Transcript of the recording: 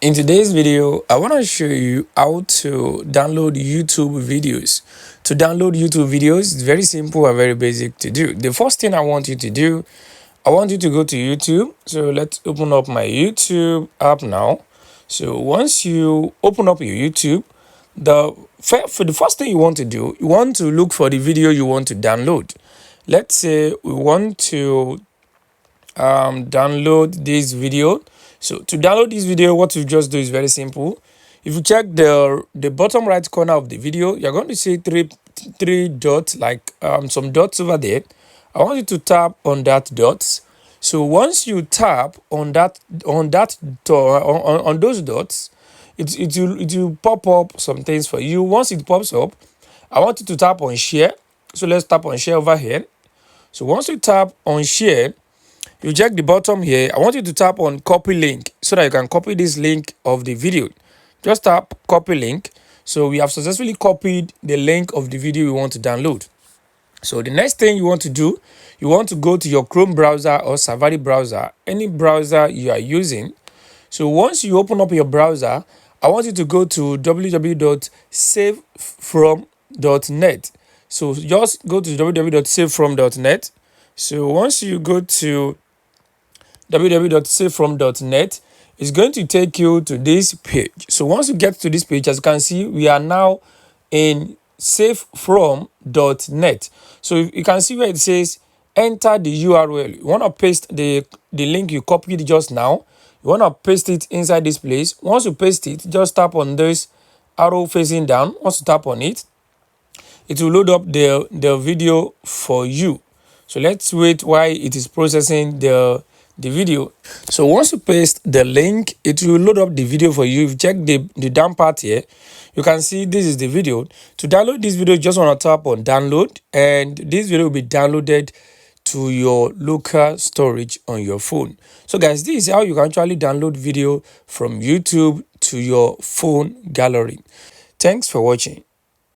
In today's video, I want to show you how to download YouTube videos. To download YouTube videos, it's very simple and very basic to do. The first thing I want you to do, I want you to go to YouTube. So let's open up my YouTube app now. So once you open up your YouTube, for the first thing you want to do, you want to look for the video you want to download. Let's say we want to download this video. So to download this video, what you just do is very simple. If you check the bottom right corner of the video, you're going to see three dots, like some dots over there. I want you to tap on that dots. So once you tap on those dots, it will pop up some things for you. Once it pops up, I want you to tap on share. So let's tap on share over here. So once you tap on share, you check the bottom here. I want you to tap on copy link so that you can copy this link of the video. Just tap copy link. So we have successfully copied the link of the video we want to download. So the next thing you want to do, you want to go to your Chrome browser or Safari browser, any browser you are using. So once you open up your browser, I want you to go to www.savefrom.net. So just go to www.savefrom.net. So once you go to www.savefrom.net, is going to take you to this page. So once you get to this page, as you can see, we are now in savefrom.net. So you can see where it says enter the URL. You want to paste the link you copied just now. You want to paste it inside this place. Once you paste it, just tap on this arrow facing down. Once you tap on it, it will load up the video for you. So let's wait while it is processing the video. So once you paste the link, it will load up the video for you. If you check the down part here, you can see this is the video. To download this video, you just want to tap on download, and this video will be downloaded to your local storage on your phone. So guys, this is how you can actually download video from YouTube to your phone gallery. Thanks for watching.